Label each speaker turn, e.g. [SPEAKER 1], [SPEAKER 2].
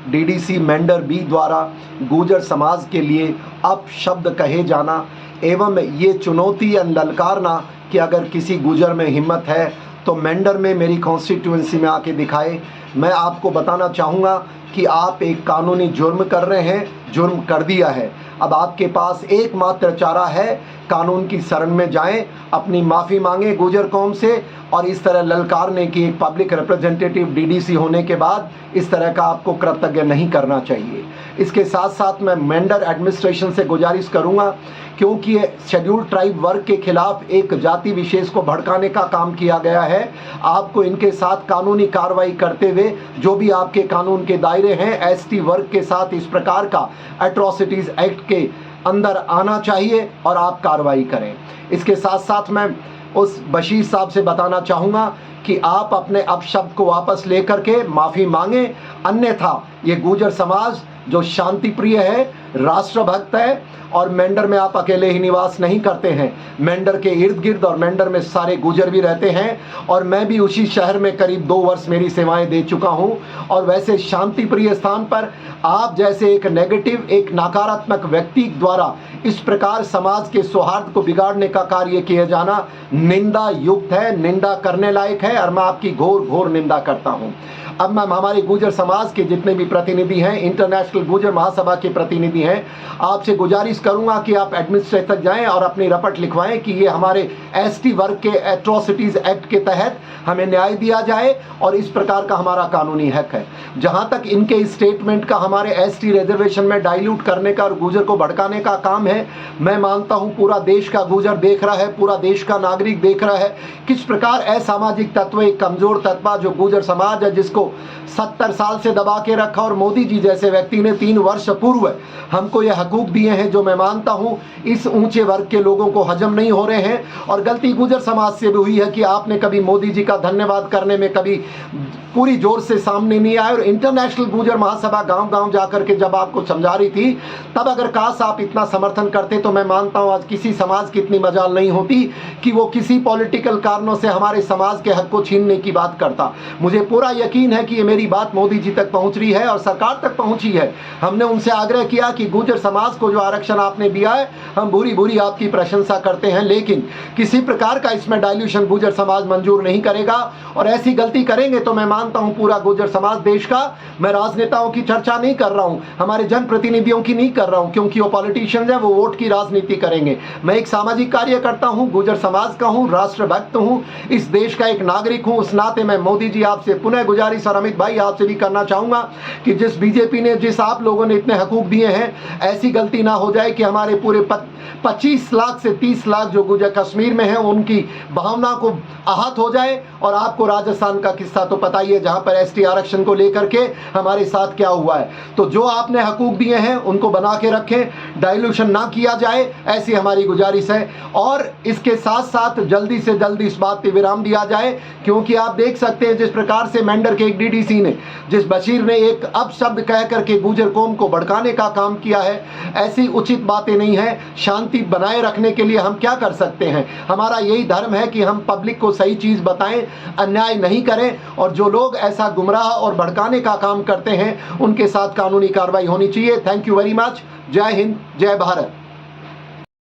[SPEAKER 1] DDC Mendhar B द्वारा गुर्जर समाज के लिए अपशब्द कहे जाना एवं ये चुनौती या ललकारना कि अगर किसी गुर्जर में हिम्मत है तो मेंढर में मेरी कॉन्स्टिट्यूंसी में आके दिखाए। मैं आपको बताना चाहूँगा कि आप एक कानूनी जुर्म कर रहे हैं, जुर्म कर दिया है। अब आपके पास एकमात्र चारा है, कानून की शरण में जाएं, अपनी माफ़ी मांगें गुर्जर कौम से, और इस तरह ललकारने की एक पब्लिक रिप्रेजेंटेटिव डीडीसी होने के बाद इस तरह का आपको कृतज्ञ नहीं करना चाहिए। इसके साथ साथ मैं मेंढर एडमिनिस्ट्रेशन से गुजारिश करूंगा, क्योंकि ये शेड्यूल ट्राइब वर्ग के खिलाफ एक जाति विशेष को भड़काने का काम किया गया है। आपको इनके साथ कानूनी कार्रवाई करते हुए जो भी आपके कानून के दायरे हैं एसटी वर्ग के साथ इस प्रकार का एट्रोसिटीज़ एक्ट के अंदर आना चाहिए और आप कार्रवाई करें। इसके साथ साथ मैं उस बशीर साहब से बताना चाहूँगा कि आप अपने अपशब्द को वापस लेकर के माफ़ी मांगें, अन्यथा ये गुर्जर समाज जो शांति प्रिय है, राष्ट्रभक्त है, और मेंढर में आप अकेले ही निवास नहीं करते हैं, मेंढर के इर्द गिर्द और मेंढर में सारे गुर्जर भी रहते हैं, और मैं भी उसी शहर में करीब 2 वर्ष मेरी सेवाएं दे चुका हूं। और वैसे शांति प्रिय स्थान पर आप जैसे एक नेगेटिव, एक नकारात्मक व्यक्ति द्वारा इस प्रकार समाज के सौहार्द को बिगाड़ने का कार्य किया जाना निंदा युक्त है, निंदा करने लायक है, और मैं आपकी घोर घोर निंदा करता हूं। अब मैं हमारे गुर्जर समाज के जितने भी प्रतिनिधि हैं, इंटरनेशनल गुर्जर महासभा के प्रतिनिधि हैं, आपसे गुजारिश करूंगा कि आप एडमिनिस्ट्रेटर तक जाएं और अपनी रपट लिखवाएं कि ये हमारे एसटी वर्ग के एट्रोसिटीज़ एक्ट के तहत हमें न्याय दिया जाए और इस प्रकार का हमारा कानूनी हक है। जहां तक इनके स्टेटमेंट का हमारे एसटी रिजर्वेशन में डाइल्यूट करने का और गुर्जर को भड़काने का काम है, मैं मानता हूं पूरा देश का गुर्जर देख रहा है, पूरा देश का नागरिक देख रहा है किस प्रकार असामाजिक तत्व, एक कमजोर तत्व जो गुर्जर समाज है, जिसको 70 साल से दबा के रखा, और मोदी जी जैसे व्यक्ति ने 3 वर्ष पूर्व हमको ये हकूक दिए हैं जो मैं मानता हूं इस ऊंचे वर्ग के लोगों को हजम नहीं हो रहे हैं। और गलती गुर्जर समाज से भी हुई है कि आपने कभी मोदी जी का धन्यवाद करने में कभी पूरी जोर से सामने नहीं आए, और इंटरनेशनल गुर्जर महासभा गांव-गांव जाकर के जब आपको समझा रही थी, तब अगर काश आप इतना समर्थन करते तो मैं मानता हूं आज किसी समाज की इतनी मजाल नहीं होती कि वो किसी पॉलिटिकल कारणों से हमारे समाज के हक को छीनने की बात करता। मुझे पूरा यकीन है कि ये मेरी बात मोदी जी तक पहुंच रही है और सरकार तक पहुंची है। हमने उनसे आग्रह किया कि गुर्जर समाज को जो आरक्षण आपने दिया है हम भूरी भूरी आपकी प्रशंसा करते हैं, लेकिन किसी प्रकार का इसमें डाइल्यूशन गुर्जर समाज मंजूर नहीं करेगा, और ऐसी गलती करेंगे तो मैं मानता हूं पूरा गुर्जर समाज देश का, मैं राजनेताओं की चर्चा नहीं कर रहा हूं, हमारे जनप्रतिनिधियों की नहीं कर रहा हूं, क्योंकि वो पॉलिटिशियंस हैं, वो वोट की राजनीति करेंगे। मैं एक सामाजिक कार्यकर्ता हूं, गुर्जर समाज का हूं, राष्ट्रभक्त हूं, इस देश का एक नागरिक हूं। उस नाते मैं मोदी जी आपसे पुनः गुजारिश, और अमित भाई आपसे भी करना चाहूंगा कि जिस बीजेपी ने, जिस आप लोगों ने इतने हकूक दिए हैं, ऐसी गलती ना हो जाए कि हमारे पूरे 25 लाख से 30 लाख जो गुर्जर कश्मीर में हैं उनकी भावना को आहत हो जाए। और आपको राजस्थान का किस्सा तो पता ही है, जहां पर एसटी आरक्षण को लेकर के हमारे साथ क्या हुआ है। तो जो आपने हकूक दिए हैं उनको बना के रखें, डाइल्यूशन ना किया जाए, ऐसी हमारी गुजारिश है। और इसके साथ साथ जल्दी से जल्दी इस बात पर विराम दिया जाए, क्योंकि आप देख सकते हैं जिस प्रकार से मेंढर के एक डीडीसी ने, जिस बशीर ने एक अपशब्द कह करके गुर्जर कौम को भड़काने का काम किया है, ऐसी उचित बातें नहीं है। शांति बनाए रखने के लिए हम क्या कर सकते हैं, हमारा यही धर्म है कि हम पब्लिक को सही चीज़ बताएं, अन्याय नहीं करें, और जो लोग ऐसा गुमराह और भड़काने का काम करते हैं उनके साथ कानूनी कार्रवाई होनी चाहिए। Thank you very much. जय हिंद, जय भारत।